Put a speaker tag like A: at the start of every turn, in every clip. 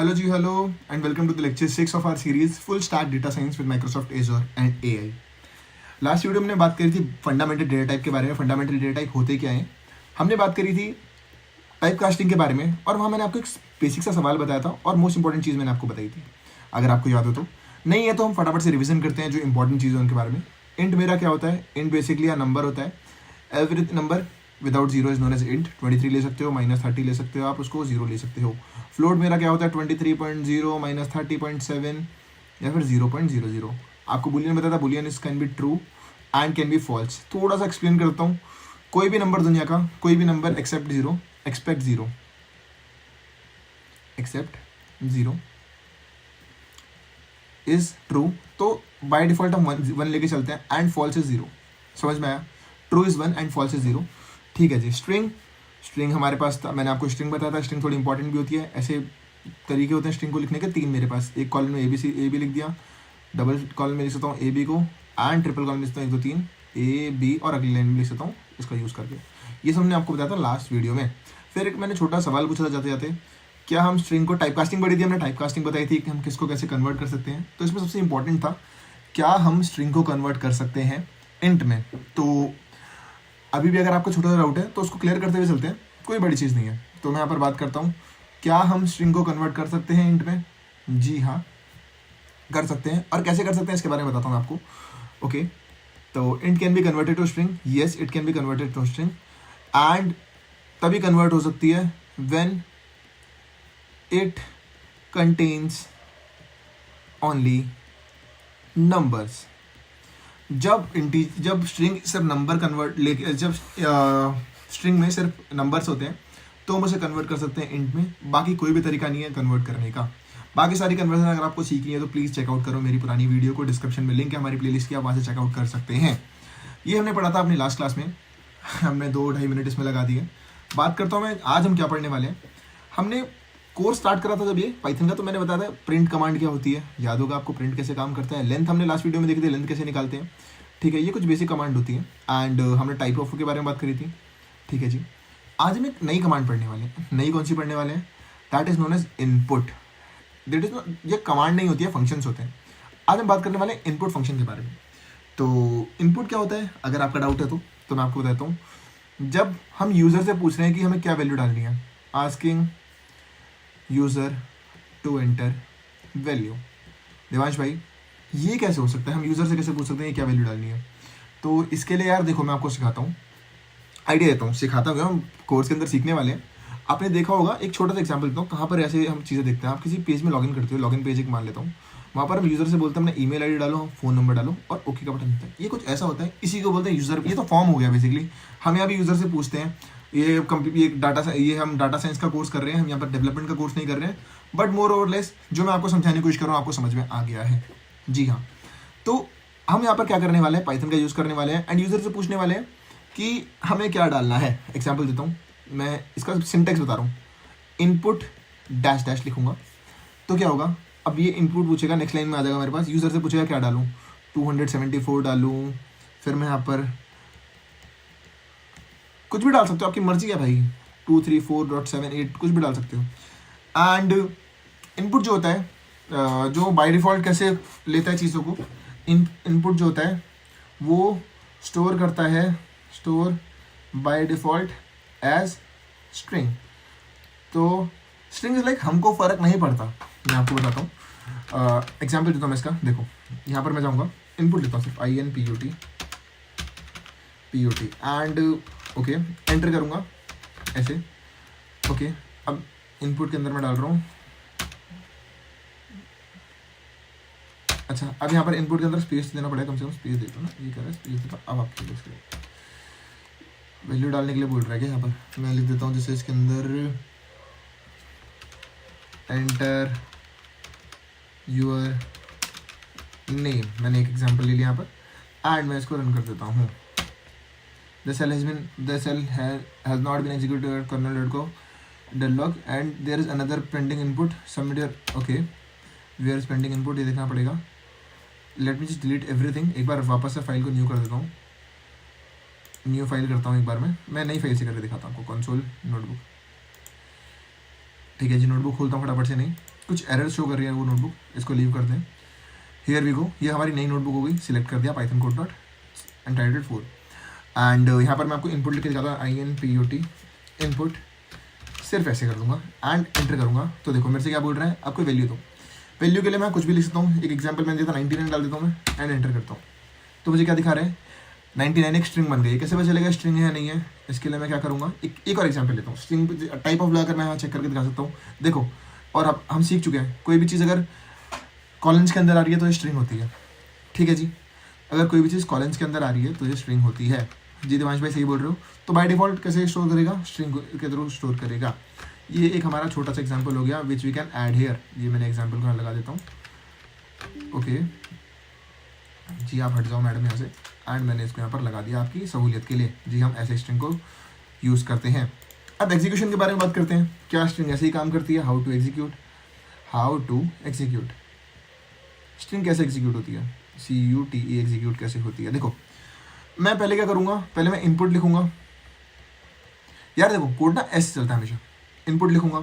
A: Hello जी hello and welcome to the lecture 6 of our series Full Stack Data Science with Microsoft Azure and AI। Last video में हमने बात करी थी fundamental data type के बारे में। फंडामेंटल डेटा टाइप होते क्या हैं, हमने बात करी थी टाइप कास्टिंग के बारे में, और वहाँ मैंने आपको एक बेसिक सा सवाल बताया था और मोस्ट इंपॉर्टेंट चीज़ मैंने आपको बताई थी, अगर आपको याद हो तो। नहीं है तो हम फटाफट से रिवीजन करते हैं जो इंपॉर्टेंट चीज़ है उनके बारे में। इंट मेरा क्या होता है? इंट बेसिकली नंबर होता है। Every number without zero is known as int. 23 ले सकते हो, -30 ले सकते हो, आप उसको जीरो ले सकते हो। फ्लोट मेरा क्या होता है? 23.0 -30.7 या फिर 0.00। आपको बुलियन बताया था, boolean is can be true and can be false. थोड़ा सा एक्सप्लेन करता हूँ। कोई भी नंबर दुनिया का, कोई भी number except zero, expect zero, except zero is true, तो बाय डिफॉल्ट हम वन लेके चलते हैं। And false is zero. समझ में आया? True is one and false is zero. ठीक है जी। स्ट्रिंग हमारे पास था, मैंने आपको स्ट्रिंग बताया था। स्ट्रिंग थोड़ी इंपॉर्टेंट भी होती है। ऐसे तरीके होते हैं स्ट्रिंग को लिखने के तीन मेरे पास। एक कॉलम में ए बी लिख दिया, डबल कॉलम में लिख सकता हूँ ए बी को, एंड ट्रिपल कॉलम में लिख सकता हूँ 1 2 3 ए बी, और अगली लाइन में लिख सकता हूँ इसका यूज़ करके। ये सब हमने आपको बताया था लास्ट वीडियो में। फिर एक मैंने छोटा सवाल पूछा था जाते जाते, क्या हम स्ट्रिंग को टाइप कास्टिंग पढ़ी थी हमने, टाइप कास्टिंग बताई थी कि हम किसको कैसे कन्वर्ट कर सकते हैं। तो इसमें सबसे इंपॉर्टेंट था, क्या हम स्ट्रिंग को कन्वर्ट कर सकते हैं इंट में। तो अभी भी अगर आपको छोटा सा डाउट है तो उसको क्लियर करते हुए चलते हैं, कोई बड़ी चीज़ नहीं है। तो मैं यहाँ पर बात करता हूँ, क्या हम स्ट्रिंग को कन्वर्ट कर सकते हैं इंट में? जी हाँ, कर सकते हैं। और कैसे कर सकते हैं इसके बारे में बताता हूँ आपको। ओके, तो int can be converted to string. Yes, it can be converted to string, and तभी कन्वर्ट हो सकती है when it contains only numbers. जब स्ट्रिंग सिर्फ नंबर कन्वर्ट लेके, जब स्ट्रिंग में सिर्फ नंबर्स होते हैं तो हम उसे कन्वर्ट कर सकते हैं इंट में। बाकी कोई भी तरीका नहीं है कन्वर्ट करने का। बाकी सारी कन्वर्जन अगर आपको सीखनी है तो प्लीज़ चेकआउट करो मेरी पुरानी वीडियो को, डिस्क्रिप्शन में लिंक है हमारी प्लेलिस्ट की, आप वहाँ से चेकआउट कर सकते हैं। ये हमने पढ़ा था अपनी लास्ट क्लास में, हमने 2-2.5 मिनट इसमें लगा दिए। बात करता हूँ मैं आज हम क्या पढ़ने वाले हैं। हमने कोर्स स्टार्ट करा था जब ये पाइथन का, तो मैंने बताया था प्रिंट कमांड क्या होती है, याद होगा आपको प्रिंट कैसे काम करता है। लेंथ हमने लास्ट वीडियो में देखी थी, लेंथ कैसे निकालते हैं। ठीक है, ये कुछ बेसिक कमांड होती है। एंड हमने टाइप ऑफ के बारे में बात करी थी। ठीक है जी, आज हम एक नई कमांड पढ़ने वाले हैं। नई कौन सी पढ़ने वाले हैं? That is known as input. That is, ये कमांड नहीं होती है, फंक्शंस होते हैं। आज हम बात करने वाले हैं इनपुट फंक्शन के बारे में। तो इनपुट क्या होता है, अगर आपका डाउट है तो मैं आपको बताता हूँ। जब हम यूज़र से पूछ रहे हैं कि हमें क्या वैल्यू डालनी है, asking user to enter value. Devansh भाई, ये कैसे हो सकता है? हम यूज़र से कैसे पूछ सकते हैं क्या वैल्यू डालनी है? तो इसके लिए यार देखो, मैं आपको सिखाता हूँ, आइडिया देता हूँ, सिखाता हूँ। हम कोर्स के अंदर सीखने वाले हैं। आपने देखा होगा, एक छोटा सा एग्जांपल देता हूँ कहाँ पर ऐसे हम चीज़ें देखते हैं। आप किसी पेज में लॉगिन करते हो, लॉगिन पेज एक मान लेता हूँ, वहाँ पर हम यूज़र से बोलते हैं अपना ईमेल आईडी डालो, फ़ोन नंबर डालो, और ओके का बटन मिलता है। ये कुछ ऐसा होता है, इसी को बोलते हैं यूज़र। ये तो फॉर्म हो गया बेसिकली। हम यहाँ भी यूज़र से पूछते हैं। ये हम डाटा साइंस का कोर्स कर रहे हैं, हम यहाँ पर डेवलपमेंट का कोर्स नहीं कर रहे हैं, बट मोर ओवर लेस जो मैं आपको समझाने की कोशिश कर रहा हूँ आपको समझ में आ गया है। जी हाँ, तो हम यहाँ पर क्या करने वाले हैं, पाइथन का यूज़ करने वाले हैं एंड यूज़र से पूछने वाले हैं कि हमें क्या डालना है। एग्जाम्पल देता हूँ, मैं इसका सिंटेक्स बता रहा हूँ। इनपुट डैश डैश लिखूंगा तो क्या होगा, अब ये इनपुट पूछेगा, नेक्स्ट लाइन में आ जाएगा मेरे पास, यूज़र से पूछेगा क्या डालूँ, 274 डालूँ, फिर मैं यहाँ पर कुछ भी डाल सकते हो, आपकी मर्जी है भाई, 234.78 कुछ भी डाल सकते हो। एंड इनपुट जो होता है, जो बाय डिफ़ॉल्ट कैसे लेता है चीज़ों को, इनपुट जो होता है वो स्टोर करता है, store by default as string. तो स्ट्रिंग इज लाइक, हमको फ़र्क नहीं पड़ता। मैं आपको बताता हूँ, एग्जाम्पल देता हूँ मैं इसका। देखो यहाँ पर मैं जाऊँगा, इनपुट लेता हूँ सिर्फ INPUT एंड ओके, एंटर करूँगा ऐसे। ओके, अब इनपुट के अंदर मैं डाल रहा हूँ, अच्छा अब यहाँ पर इनपुट के अंदर स्पेस देना पड़ेगा, कम से कम स्पेस देता ना, ये कर रहा है स्पेस देता। अब आपके लिए वैल्यू डालने के लिए बोल रहा है क्या? यहाँ पर मैं लिख देता हूँ जैसे इसके अंदर एंटर यूर नेम, मैंने एक एग्जांपल ले लिया यहाँ पर, एंड मैं इसको रन कर देता हूँ। the cell has not been executed at kernel.co dialog and there is another pending input, submit your, okay, where is pending input, ये देखना पड़ेगा। let me just delete everything, एक बार वापस से फाइल को न्यू कर देता हूँ, न्यू फाइल करता हूँ एक बार मैं नई फाइल से करके दिखाता हूँ आपको, कंसोल नोटबुक। ठीक है जी, नोटबुक खोलता हूँ फटाफट से, नहीं कुछ एरर शो कर रही है वो नोटबुक, इसको लीव करते हैं। हियर वी गो, ये हमारी नई नोटबुक हो गई, सिलेक्ट कर दिया Python code dot entitled 4 and यहाँ पर मैं आपको इनपुट लिख के दिखाता हूँ, INPUT इनपुट, सिर्फ ऐसे कर दूंगा एंड एंटर करूँगा। तो देखो मेरे से क्या बोल रहा है, आपको वैल्यू दो। वैल्यू के लिए मैं कुछ भी लिख सकता हूँ, एक एग्जाम्पल मैंने दिया था 99 डाल देता हूँ मैं एंड एंटर करता हूँ। तो मुझे क्या दिखा रहा है, 99 एक स्ट्रिंग बन गई। कैसे पता चलेगा स्ट्रिंग है या नहीं है, इसके लिए मैं क्या करूँगा, एक और एग्जाम्पल लेता हूँ। स्ट्रिंग टाइप ऑफ लगाकर मैं यहाँ चेक करके दिखा सकता हूँ। देखो, और अब हम सीख चुके हैं, कोई भी चीज़ अगर कॉलम्स के अंदर आ रही है तो ये स्ट्रिंग होती है। ठीक है जी, अगर कोई भी चीज़ कॉलम्स के अंदर आ रही है तो ये स्ट्रिंग होती है। जी दिवांश भाई सही बोल रहे हो। तो बाय डिफॉल्ट कैसे स्टोर करेगा, स्ट्रिंग के थ्रू स्टोर करेगा। ये एक हमारा छोटा सा एग्जांपल हो गया which we can add here. ये मैंने एग्जांपल को यहाँ लगा देता हूँ। ओके जी, आप हट जाओ मैडम यहाँ से, एंड मैंने इसको यहाँ पर लगा दिया आपकी सहूलियत के लिए। जी हम ऐसे स्ट्रिंग को यूज़ करते हैं। अब एग्जीक्यूशन के बारे में बात करते हैं। क्या स्ट्रिंग ऐसे ही काम करती है, हाउ टू एग्जीक्यूट स्ट्रिंग कैसे एग्जीक्यूट होती है, CUTE एग्जीक्यूट कैसे होती है। देखो मैं पहले क्या करूँगा, पहले मैं इनपुट लिखूंगा। यार देखो कोड ना ऐसे चलता है हमेशा, इनपुट लिखूंगा।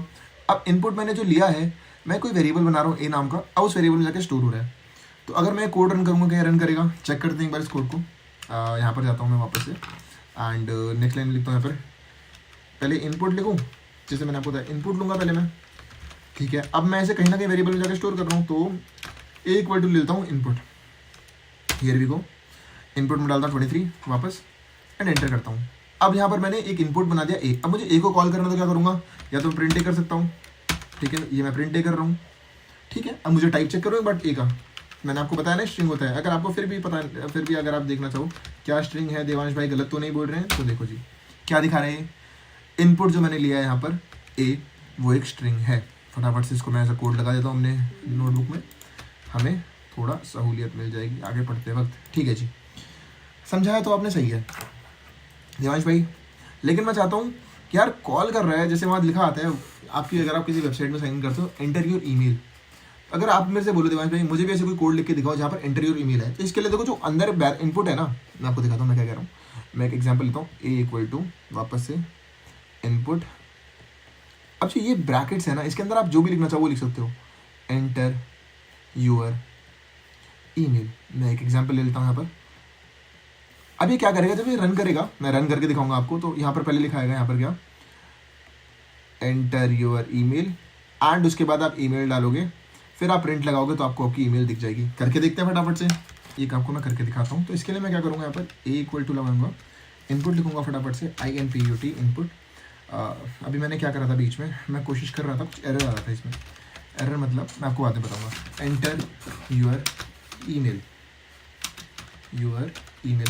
A: अब इनपुट मैंने जो लिया है, मैं कोई वेरिएबल बना रहा हूँ ए नाम का, अब उस वेरिएबल में जाकर स्टोर हो रहा है। तो अगर मैं कोड रन करूँगा, क्या रन करेगा, चेक करते हैं एक बार इस कोड को। यहाँ पर जाता हूँ मैं वापस से एंड नेक्स्ट लाइन लिखता हूँ यहाँ पर, पहले इनपुट लिखूँ, जैसे मैंने आपको बताया इनपुट लूँगा पहले मैं। ठीक है, अब मैं ऐसे कहीं ना कहीं वेरिएबल में जाकर स्टोर कर रहा हूँ, तो ए इक्वल टू ले लेता हूँ input. Here we go, input में डालता हूँ 23 वापस एंड एंटर करता हूँ। अब यहाँ पर मैंने एक इनपुट बना दिया ए। अब मुझे ए को कॉल करना, तो क्या करूँगा, या तो मैं प्रिंट ए कर सकता हूँ। ठीक है, ये मैं प्रिंट ए कर रहा हूँ। ठीक है, अब मुझे टाइप चेक करो बट ए का, मैंने आपको बताया ना स्ट्रिंग होता है। अगर आपको फिर भी अगर आप देखना चाहो क्या स्ट्रिंग है, देवांश भाई गलत तो नहीं बोल रहे हैं, तो देखो जी क्या दिखा रहे हैं, इनपुट जो मैंने लिया है यहाँ पर ए, वो एक स्ट्रिंग है। फटाफट से इसको मैं ऐसा कोड लगा देता हूँ अपने नोटबुक में, हमें थोड़ा सहूलियत मिल जाएगी आगे पढ़ते वक्त। ठीक है जी, समझाया तो आपने सही है देवांश भाई। लेकिन मैं चाहता हूँ कि यार कॉल कर रहा है, जैसे वहाँ लिखा आता है आपकी, अगर आप किसी वेबसाइट में साइन इन करते हो एंटर योर ईमेल। अगर आप मेरे से बोलो देवांश भाई मुझे भी ऐसे कोई कोड लिख के दिखाओ जहाँ पर एंटर योर ईमेल है, तो इसके लिए देखो जो अंदर इनपुट है ना, मैं आपको दिखाता हूँ मैं क्या कह रहा हूँ। मैं एक एग्जाम्पल लेता हूँ, ए इक्वल टू वापस से इनपुट। अब जो ये ब्रैकेट्स है ना, इसके अंदर आप जो भी लिखना चाहो वो लिख सकते हो, एंटर योर ईमेल। मैं एक एग्जाम्पल ले लेता हूँ यहाँ पर। अब ये क्या करेगा, जब ये रन करेगा, मैं रन करके दिखाऊंगा आपको। तो यहाँ पर पहले लिखा है यहाँ पर क्या, एंटर योर ईमेल, एंड उसके बाद आप ईमेल डालोगे, फिर आप प्रिंट लगाओगे तो आपको आपकी ईमेल दिख जाएगी। करके देखते हैं फटाफट से, एक आपको मैं करके दिखाता हूँ। तो इसके लिए मैं क्या करूँगा, यहाँ पर ए इक्वल टू लगाऊंगा, इनपुट लिखूंगा फटाफट से, INPUT इनपुट। अभी मैंने क्या करा था बीच में, मैं कोशिश कर रहा था, कुछ एरर आ रहा था इसमें। एरर मतलब मैं आपको बाद में बताऊँगा। एंटर योर ईमेल,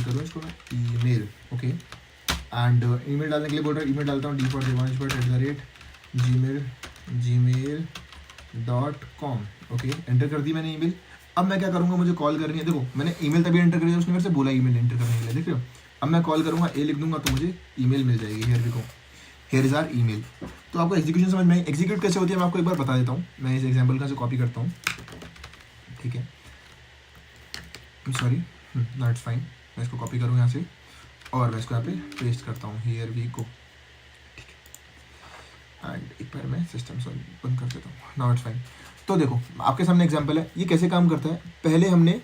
A: करो इसको ना, ईमेल। ओके, एंड ईमेल डालने के लिए बोल रहा है, ईमेल डालता हूँ default@gmail.com। ओके, एंटर कर दी मैंने ईमेल। अब मैं क्या करूँगा, मुझे कॉल करनी है। देखो मैंने ईमेल तभी एंटर कर दिया, उसने मेरे से बोला ईमेल एंटर करने के लिए, देख रहे हो। अब मैं कॉल करूँगा, ए लिख दूंगा तो मुझे ईमेल मिल जाएगी। Here we go, here is our email. तो आपको एग्जीक्यूशन समझ में, एग्जीक्यूट कैसे होती है मैं आपको एक बार बता देता हूँ। मैं इस एग्जाम्पल का से कॉपी करता हूँ। ठीक है, सॉरी, दैट्स फाइन। मैं इसको कॉपी करूँ यहाँ से और मैं इसको यहाँ पे पेस्ट करता हूँ। Here we go. ठीक है, एंड एक बार मैं सिस्टम बंद कर देता हूँ। Now it's fine. तो देखो आपके सामने एग्जांपल है, ये कैसे काम करता है। पहले हमने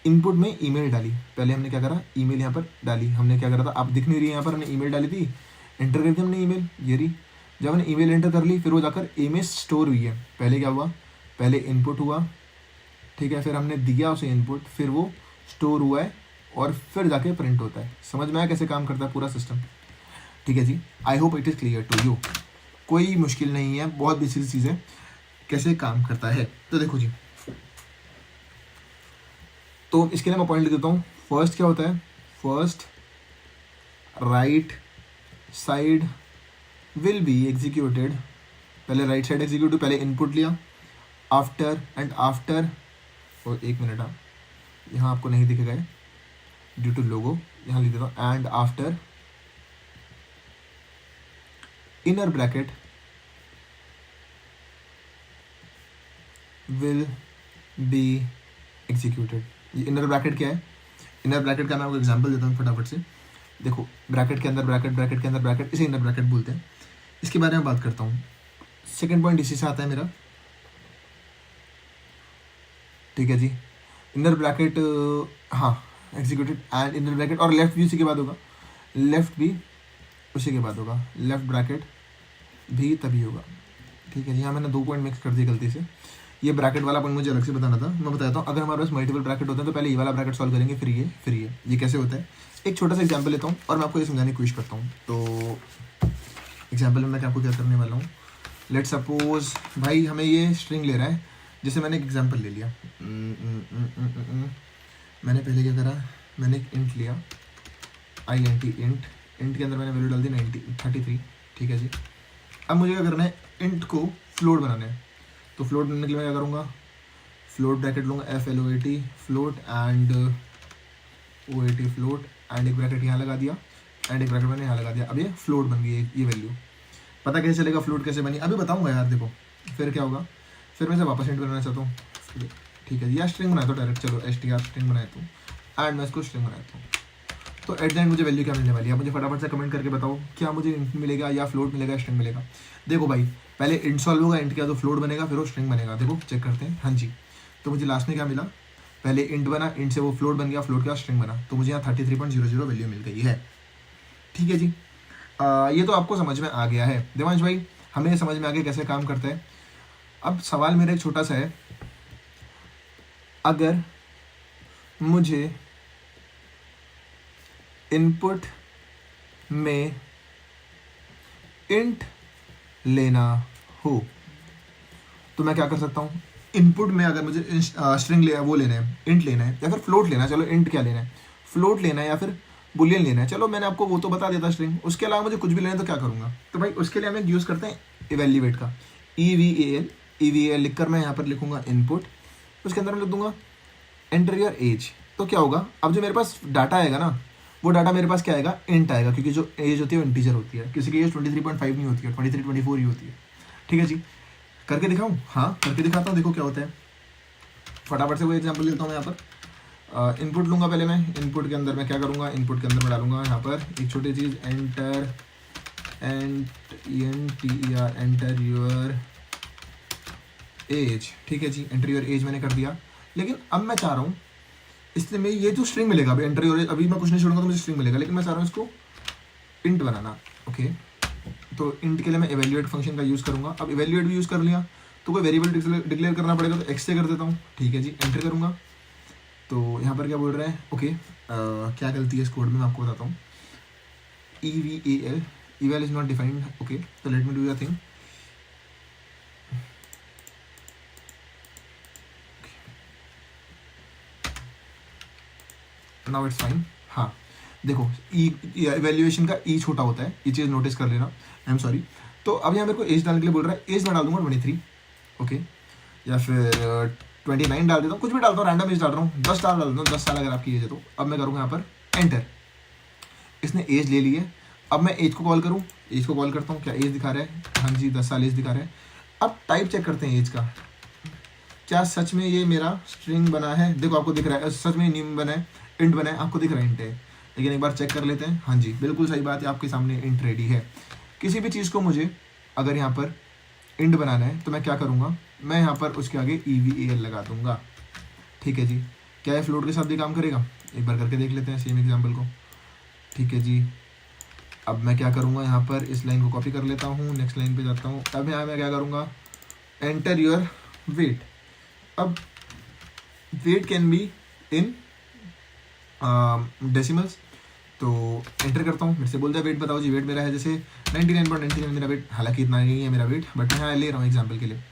A: इनपुट में ईमेल डाली, पहले हमने क्या करा, ईमेल यहाँ पर डाली। हमने क्या करा था, आप दिख नहीं रही है यहाँ पर, हमने ईमेल डाली थी, एंटर कर दी हमने ईमेल। ये रही, जब हमने ईमेल एंटर कर ली, फिर वो जाकर ए में स्टोर हुई है। पहले क्या हुआ, पहले इनपुट हुआ, ठीक है, फिर हमने दिया उसे इनपुट, फिर वो स्टोर हुआ है और फिर जाके प्रिंट होता है। समझ में आया कैसे काम करता है पूरा सिस्टम। ठीक है जी, I hope it is clear to you. कोई मुश्किल नहीं है, बहुत बेसिक चीज़ें कैसे काम करता है। तो देखो जी, तो इसके लिए मैं पॉइंट लिख देता हूँ। फर्स्ट क्या होता है, first right side will be executed. पहले राइट साइड एग्जीक्यूट, पहले इनपुट लिया, आफ्टर एंड आफ्टर, और एक मिनट, हाँ यहाँ आपको नहीं दिखेगा ड्यू टू लोगो, यहाँ लिख देता हूँ, and after inner bracket will be executed. ये इनर ब्रैकेट क्या है, इनर ब्रैकेट का मैं आपको एग्जांपल देता हूँ फटाफट से। देखो ब्रैकेट के अंदर ब्रैकेट, ब्रैकेट के अंदर ब्रैकेट, इसे इनर ब्रैकेट बोलते हैं। इसके बारे में बात करता हूँ। सेकंड पॉइंट इसी से आता है मेरा। ठीक है जी, इनर ब्रैकेट, हाँ एग्जीक्यूटेड एंड इनर ब्रैकेट, और लेफ्ट भी उसी के बाद होगा, लेफ्ट भी उसी के बाद होगा, लेफ्ट ब्रैकेट भी तभी होगा। ठीक है जी, हाँ मैंने 2 पॉइंट मिक्स कर दिए गलती से, ये ब्रैकेट वाला पॉइंट मुझे अलग से बताना था। मैं बताता हूँ, अगर हमारे पास मल्टीपल ब्रैकेट होते हैं तो पहले ये वाला ब्रैकेट सॉल्व करेंगे, फिर ये कैसे होता है। एक छोटा सा एग्जाम्पल लेता हूँ और मैं आपको ये समझाने की कोशिश करता हूँ। तो एग्जाम्पल में मैं आपको क्या करने वाला हूँ, लेट सपोज भाई हमें ये स्ट्रिंग ले रहा है, जैसे मैंने एक एग्जाम्पल ले लिया, मैंने पहले क्या करा, मैंने एक इंट लिया, INT इंट, इंट के अंदर मैंने वैल्यू डाल दी 33। ठीक है जी, अब मुझे क्या करना है, इंट को फ्लोट बनाना है। तो फ्लोट बनाने के लिए मैं क्या करूँगा, फ्लोट ब्रैकेट लूँगा, FLOAT float and OAT float, and एक ब्रैकेट यहाँ लगा दिया एंड एक ब्रैकेट मैंने यहाँ लगा दिया। अब ये फ्लोट बन गई, ये वैल्यू। पता कैसे चलेगा फ्लोट कैसे बनी, अभी बताऊँगा यार। देखो फिर क्या होगा, फिर मैं इसे वापस इंट बनाना चाहता हूँ। ठीक है जी, या स्ट्रिंग बनाया तो डायरेक्ट, चलो STR स्ट्रिंग बनाया तो, एंड मैं इसको स्ट्रिंग बनाता हूँ। तो एट द एंड मुझे वैल्यू क्या मिलने वाली है, मुझे फटाफट से कमेंट करके बताओ, क्या मुझे इंट मिलेगा या फ्लोट मिलेगा, स्ट्रिंग मिलेगा। देखो भाई, पहले इंट सॉल्व होगा, इंट किया तो फ्लोट बनेगा, फिर वो स्ट्रिंग बनेगा। देखो चेक करते हैं, हाँ जी। तो मुझे लास्ट में क्या मिला, पहले इंट बना, इंट से वो फ्लोट बन गया, फ्लोट का स्ट्रिंग बना, तो मुझे यहाँ 33.00 वैल्यू मिल गई है। ठीक है जी, ये तो आपको समझ में आ गया है देवांश भाई, हमें समझ में आ गया कैसे काम करता है। अब सवाल मेरा एक छोटा सा है, अगर मुझे इनपुट में इंट लेना हो तो मैं क्या कर सकता हूँ, इनपुट में अगर मुझे स्ट्रिंग वो लेना है, इंट लेना है या फिर फ्लोट लेना है, चलो इंट क्या लेना है, फ्लोट लेना है या फिर बुलियन लेना है, चलो मैंने आपको वो तो बता दिया था स्ट्रिंग, उसके अलावा मुझे कुछ भी लेना है तो क्या करूँगा। तो भाई उसके लिए हम एक यूज़ करते हैं इवेल्यूएट का, EVAL लिखकर मैं यहाँ पर लिखूँगा इनपुट, उसके अंदर मैं लिख दूंगा एंटर योर एज। तो क्या होगा, अब जो मेरे पास डाटा आएगा ना, वो डाटा मेरे पास क्या आएगा, इंट आएगा, क्योंकि जो एज होती है वो इंटीजर होती है, किसी की एज 23.5 नहीं होती है, 24 ही होती है। ठीक है जी, करके दिखाऊँ, हाँ करके दिखाता हूँ, देखो क्या होता है। फटाफट से वो एग्जाम्पल लेता हूँ मैं यहाँ पर, इनपुट लूँगा पहले मैं, इनपुट के अंदर मैं क्या करूँगा, इनपुट के अंदर मैं डालूंगा यहाँ पर एक छोटी चीज़, एंटर योर एज। ठीक है जी, एंटर योर एज मैंने कर दिया, लेकिन अब मैं चाह रहा हूँ, इसलिए मैं ये जो स्ट्रिंग मिलेगा अभी एंटर योर एज, अभी मैं कुछ नहीं छोड़ूंगा तो मुझे स्ट्रिंग मिलेगा, लेकिन मैं चाह रहा हूँ इसको इंट बनाना। ओके, तो इंट के लिए मैं इवेल्यूएट फंक्शन का यूज़ करूँगा। अब इवेल्यूएट भी यूज़ कर लिया तो कोई वेरिएबल डिक्लेयर करना पड़ेगा, तो एक्स से कर देता हूँ। ठीक है जी, एंटर करूँगा तो यहाँ पर क्या बोल रहा है, ओके क्या गलती है इस कोड में मैं आपको बताता हूँ, EVAL eval is not defined. Okay, तो let me do the thing, now it's fine. हाँ देखो, इवेल्युएशन का ई छोटा होता है, ये चीज़ नोटिस कर लेना, आई एम सॉरी। तो अब यहाँ मेरे को एज डालने के लिए बोल रहा है, एज मैं डाल दूंगा 23, ओके, या फिर 29 डाल देता हूँ, कुछ भी डालता हूँ, रैंडम एज डाल रहा हूँ, 10 साल डाल देता हूँ, 10 साल अगर आपकी एज है तो। अब मैं करूँगा यहाँ पर एंटर, इसने एज ले ली है। अब मैं एज को कॉल करूँ, एज को कॉल करता हूँ, क्या एज दिखा रहा है, हाँ जी 10 साल एज दिखा रहा है। अब टाइप चेक करते हैं एज का, क्या सच में ये मेरा स्ट्रिंग बना है, देखो आपको दिख रहा है सच में न्यूम बना है, इंट बना है, आपको दिख रहा है इंट है, लेकिन एक बार चेक कर लेते हैं। हाँ जी बिल्कुल सही बात है, आपके सामने इंट रेडी है। किसी भी चीज़ को मुझे अगर यहाँ पर इंट बनाना है तो मैं क्या करूँगा, मैं यहाँ पर उसके आगे EVAL लगा दूंगा। ठीक है जी, क्या ये फ्लोट के साथ भी काम करेगा, एक बार करके देख लेते हैं सेम एग्जाम्पल को। ठीक है जी, अब मैं क्या करूँगा, यहाँ पर इस लाइन को कॉपी कर लेता हूँ, नेक्स्ट लाइन पे जाता हूँ। अब यहाँ मैं क्या करूँगा, एंटर योर वेट। अब weight can be in decimals, तो एंटर करता हूँ, मेरे से बोलता है वेट बताओ जी, वेट मेरा है जैसे 99.99 मेरा वेट, हालांकि इतना नहीं है मेरा वेट, बट मैं यहाँ ले रहा हूँ एग्जाम्पल के लिए।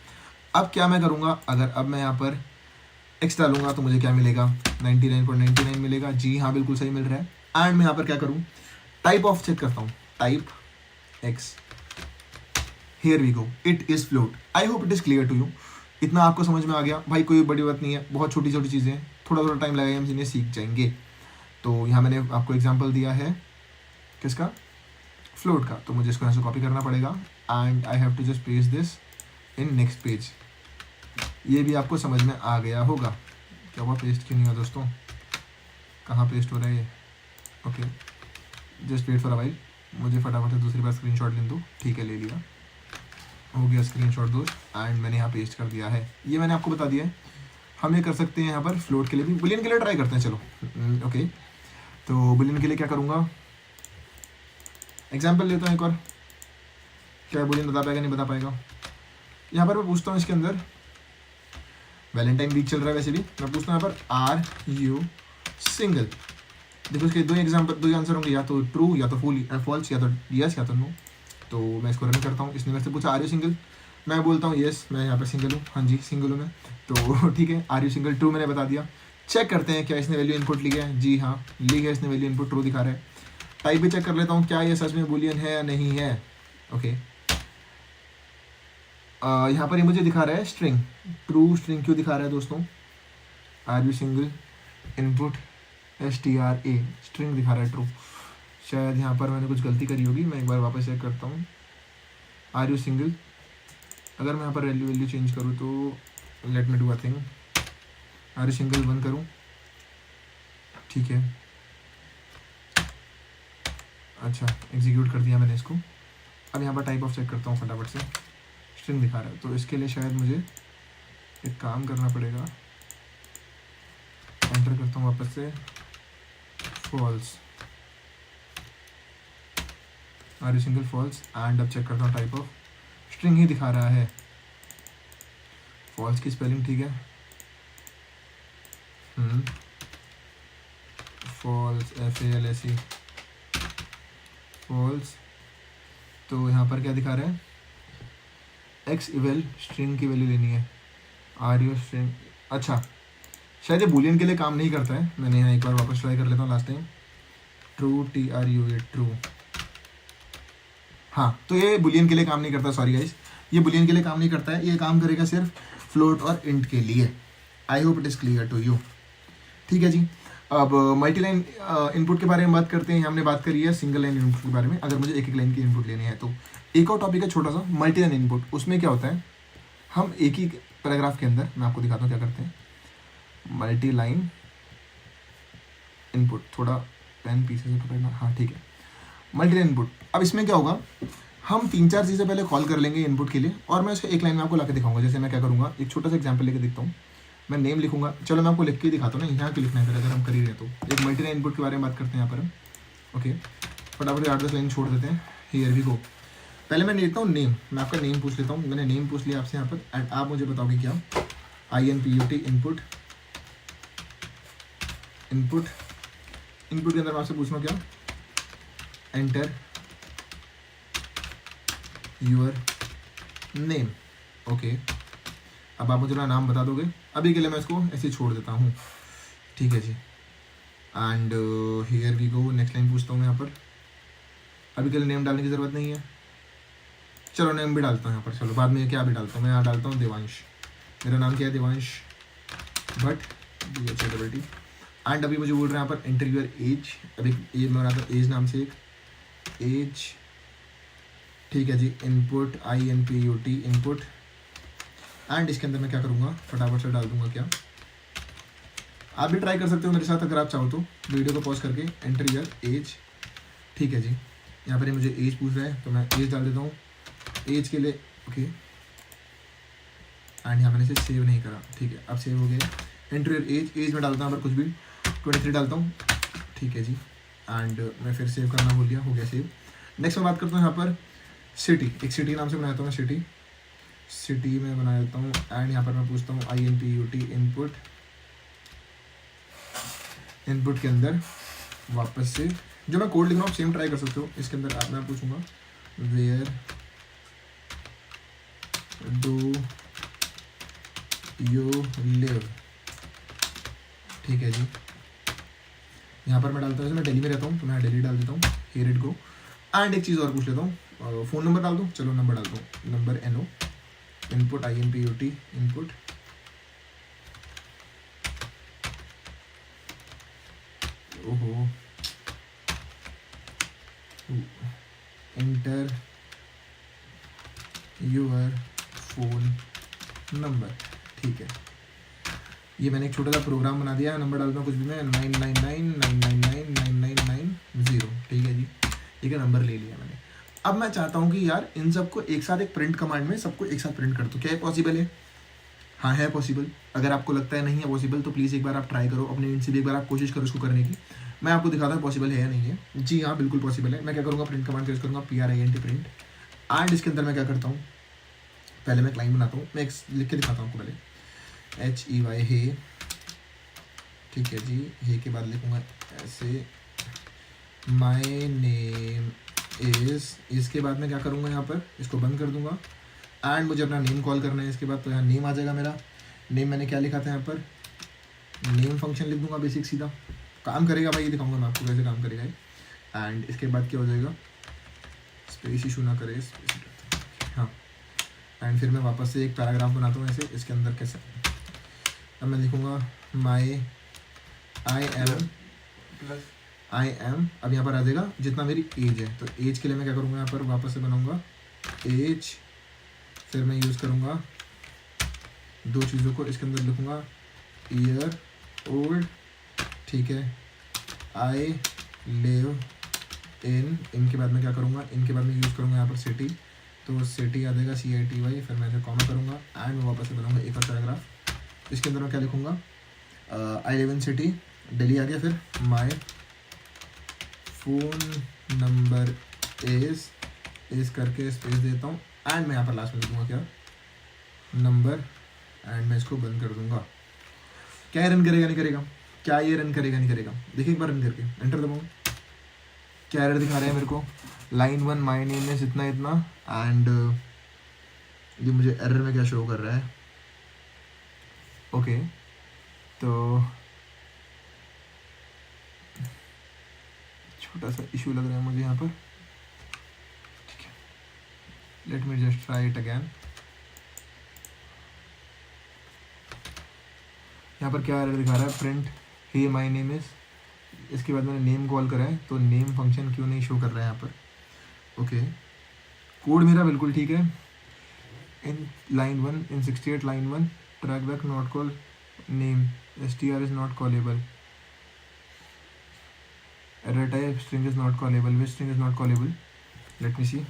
A: अब क्या मैं करूँगा, अगर अब मैं यहाँ पर एक्स डालूंगा तो मुझे क्या मिलेगा, 99.99 मिलेगा। जी हाँ बिल्कुल सही मिल रहा है। एंड मैं यहाँ पर क्या करूँ, टाइप ऑफ चेक करता हूँ, type x, here we go, it is float. I hope it is clear to you, इतना आपको समझ में आ गया भाई, कोई बड़ी बात नहीं है, बहुत छोटी छोटी चीज़ें हैं, थोड़ा थोड़ा टाइम लगेगा, हम इन्हें सीख जाएंगे। तो यहाँ मैंने आपको एग्जांपल दिया है किसका, फ्लोट का, तो मुझे इसको यहाँ से कॉपी करना पड़ेगा and I have to just paste this in next page. ये भी आपको समझ में आ गया होगा, क्या हुआ पेस्ट क्यों नहीं हुआ दोस्तों, कहाँ पेस्ट हो रहा है ये, okay just wait for a while, मुझे फटाफट से दूसरी बार स्क्रीनशॉट ले दूँ। ठीक है ले लिया, हो गया स्क्रीनशॉट दोस्त, एंड मैंने यहाँ पेस्ट कर दिया है, ये मैंने आपको बता दिया है। हम ये कर सकते हैं यहाँ पर फ्लोट के लिए भी, बुलियन के लिए ट्राई करते हैं, चलो। ओके, तो बुलियन के लिए क्या करूँगा, एग्जाम्पल लेता हूँ एक और, क्या बुलियन बता पाएगा नहीं बता पाएगा। यहाँ पर मैं पूछता हूँ इसके अंदर, वैलेंटाइन वीक चल रहा है वैसे भी, मैं पूछता हूँ यहाँ पर आर यू सिंगल। देखो इसके दो एग्जाम्पल, दो आंसर होंगे, या तो ट्रू या तो फॉल्स, या तो यस या तो नो। तो मैं इसको रन करता हूँ। इसने मेरे से पूछा आर यू सिंगल, मैं बोलता हूँ यस, मैं यहाँ पर सिंगल हूँ, हाँ जी सिंगल हूँ मैं। तो ठीक है, आर यू सिंगल, ट्रू मैंने बता दिया। चेक करते हैं क्या इसने वैल्यू इनपुट ली है, जी हाँ ली है इसने वैल्यू इनपुट, ट्रू दिखा रहा है। टाइप भी चेक कर लेता हूँ क्या ये सच में बुलियन है या नहीं है। ओके, यहाँ पर ये मुझे दिखा रहा है स्ट्रिंग, ट्रू स्ट्रिंग क्यों दिखा रहा है दोस्तों, are you single input STRA string दिखा रहा है ट्रू। शायद यहाँ पर मैंने कुछ गलती करी होगी, मैं एक बार वापस चेक करता हूँ। आर यू सिंगल, अगर मैं यहाँ पर वैल्यू चेंज करूँ तो let me do a thing, are you single 1 करूँ, ठीक है, अच्छा एग्जीक्यूट कर दिया मैंने इसको। अब यहाँ पर टाइप ऑफ चेक करता हूँ फटाफट से, स्ट्रिंग दिखा रहा है, तो इसके लिए शायद मुझे एक काम करना पड़ेगा, एंटर करता हूँ वापस से false, are you single false, and अब चेक करता हूँ टाइप ऑफ, स्ट्रिंग ही दिखा रहा है, फॉल्स की स्पेलिंग ठीक है, फॉल्स FALSE फॉल्स। तो यहाँ पर क्या दिखा रहा है, एक्स इवेल स्ट्रिंग की वैल्यू लेनी है, आर यू स्ट्रिंग, अच्छा शायद ये बुलियन के लिए काम नहीं करता है, मैंने यहाँ एक बार वापस ट्राई कर लेता हूँ last time, true TRU true, हाँ तो ये बुलियन के लिए काम नहीं करता, सॉरी गाइस ये बुलियन के लिए काम नहीं करता है, ये काम करेगा सिर्फ फ्लोट और इंट के लिए। I hope it is clear to you, ठीक है जी। अब मल्टी लाइन इनपुट के बारे में बात करते हैं, हमने बात करी है सिंगल लाइन इनपुट के बारे में, अगर मुझे एक एक लाइन की इनपुट लेनी है तो एक और टॉपिक है छोटा सा मल्टी लाइन इनपुट। उसमें क्या होता है, हम एक ही पैराग्राफ के अंदर, मैं आपको दिखाता हूँ क्या करते हैं, मल्टी लाइन इनपुट, थोड़ा पेन पीछे से पकड़ना, हाँ ठीक है, मल्टी लाइन इनपुट। अब इसमें क्या होगा, हम 3-4 चीज़ें पहले कॉल कर लेंगे इनपुट के लिए, और मैं उसको एक लाइन में आपको ला के दिखाऊंगा। जैसे मैं क्या करूँगा, एक छोटा सा एग्जाम्पल लेके दिखता हूँ, मैं नेम लिखूंगा, चलो मैं आपको लिख के दिखाता हूँ ना, यहाँ क्यों लिखना है अगर हम कर ही रहे तो। एक मल्टी लाइन इनपुट के बारे में बात करते हैं यहाँ पर हम, ओके फटाफट 8-10 लाइन छोड़ देते हैं, हियर वी गो। पहले मैं लेता हूँ नेम, मैं आपका नेम पूछ लेता हूँ, मैंने नेम पूछ लिया आपसे यहाँ पर, एंड आप मुझे बताओगे क्या, INPUT इनपुट, इनपुट इनपुट के अंदर मैं आपसे पूछना क्या, एंटर योर नेम, ओके। अब आप मुझे ना नाम बता दोगे, अभी के लिए मैं इसको ऐसे ही छोड़ देता हूँ, ठीक है जी। And here we go, next line पूछता हूँ मैं यहाँ पर, अभी के लिए नेम डालने की ज़रूरत नहीं है, चलो नेम भी डालता हूँ यहाँ पर, चलो बाद में क्या भी डालता हूँ, मैं यहाँ डालता हूँ देवांश, मेरा नाम क्या है देवांश भट्ट, DHATT। एंड अभी मुझे बोल रहे हैं यहाँ पर एंटर योर एज, अभी ये मैं बनाता हूँ एज नाम से एक एज, ठीक है जी, इनपुट INPUT इनपुट, एंड इसके अंदर मैं क्या करूँगा, फटाफट से डाल दूंगा क्या, आप भी ट्राई कर सकते हो मेरे साथ अगर आप चाहो तो, वीडियो को पॉज करके, एंटर योर एज, ठीक है जी। यहाँ पर ये मुझे एज पूछ रहा है तो मैं एज डाल देता हूँ, एज के लिए ओके, एंड यहाँ मैंने इसे सेव नहीं करा, ठीक है अब सेव हो गया। एंटर योर एज, एज में डालता हूँ पर कुछ भी 23 डालता हूँ, ठीक है जी, एंड मैं फिर सेव करना भूल गया, हो गया सेव। नेक्स्ट मैं बात करता हूँ यहाँ पर सिटी, एक सिटी नाम से बनाता हूँ मैं, सिटी में बना देता हूँ, एंड यहाँ पर मैं पूछता हूँ INPUT इनपुट, इनपुट के अंदर वापस से जो मैं कोड लिख रहा हूँ सेम ट्राई कर सकते हो, इसके अंदर मैं पूछूंगा वेयर डू यू लिव, ठीक है जी। यहाँ पर मैं डालता हूँ, मैं दिल्ली में रहता हूँ तो मैं दिल्ली डाल देता हूँ, हियर इट गो। एंड एक चीज़ और पूछ लेता हूँ, फ़ोन नंबर डाल दूँ, चलो नंबर डालता हूँ, number NO input INPUT input, ओहो एंटर योर फ़ोन नंबर, ठीक है। ये मैंने एक छोटा सा प्रोग्राम बना दिया, नंबर डालता हूँ कुछ भी मैं 999999990, ठीक है जी, ठीक है नंबर ले लिया मैंने। अब मैं चाहता हूँ कि यार इन सबको एक साथ एक प्रिंट कमांड में सबको एक साथ प्रिंट कर दूँ, क्या ये पॉसिबल है, हाँ है पॉसिबल। अगर आपको लगता है नहीं है पॉसिबल तो प्लीज़ एक बार आप ट्राई करो, अपने एंड से भी एक बार आप कोशिश करो इसको करने की। मैं आपको दिखाता हूँ पॉसिबल है या नहीं है। जी हाँ बिल्कुल पॉसिबल है। मैं क्या करूँगा, प्रिंट कमांड यूज़ करूँगा, PRINT प्रिंट। एंड इसके अंदर मैं क्या करता हूँ, पहले मैं क्लाइंट बनाता हूँ, मैं एक लिख के दिखाता हूँ आपको पहले, HEY हे, ठीक है जी। हे के बाद लिखूँगा ऐसे माय नेम इज़, इसके बाद मैं क्या करूँगा यहाँ पर इसको बंद कर दूँगा एंड मुझे अपना नेम कॉल करना है इसके बाद। तो यहाँ नेम आ जाएगा मेरा। नेम मैंने क्या लिखा था यहाँ पर, नेम फंक्शन लिख दूंगा बेसिक, सीधा काम करेगा भाई, ये दिखाऊंगा मैं आपको कैसे काम करेगा ये। एंड इसके बाद क्या हो जाएगा, स्पेस इशू ना करे, हाँ। एंड फिर मैं वापस से एक पैराग्राफ बनाता हूँ ऐसे, इसके अंदर कैसे, अब मैं लिखूँगा माई आई एम, अब यहाँ पर आ जाएगा जितना मेरी एज है। तो एज के लिए मैं क्या करूँगा, यहाँ पर वापस से बनाऊँगा एज, फिर मैं यूज़ करूँगा दो चीज़ों को, इसके अंदर लिखूँगा ईयर ओल्ड, ठीक है। आई लिव इन के बाद मैं क्या करूँगा, इनके बाद मैं यूज़ करूँगा यहाँ पर सिटी, तो सिटी आ जाएगा CITY, फिर मैं ऐसे कॉमा करूँगा एंड मैं वापस से बनाऊँगा एक और पैराग्राफ। इसके अंदर मैं क्या लिखूँगा, I live in city, Delhi आ गया। फिर माई फ़ोन नंबर इज़ करके स्पेस देता हूँ एंड मैं यहाँ पर लास्ट में लिखूँगा क्या, नंबर, एंड मैं इसको बंद कर दूँगा। क्या रन करेगा नहीं करेगा, क्या ये रन करेगा नहीं करेगा, देखिए एक बार रन करके एंटर दबाऊँ, क्या एरर दिखा रहा है मेरे को, लाइन 1 माय नेम इज इतना इतना एंड ये मुझे एरर में क्या शो कर रहा है। ओके तो छोटा सा इशू लग रहा है मुझे यहाँ पर, ठीक है। Let me just try it again. यहाँ पर क्या एरर दिखा रहा है, print hey my name is, इसके बाद मैंने नेम कॉल करा है तो नेम फंक्शन क्यों नहीं शो कर रहा है यहाँ पर। ओके कोड मेरा बिल्कुल ठीक है। In line 1 in 68 line 1 track back not call name, str is not callable, error type string is not callable, which string is not callable, let me see।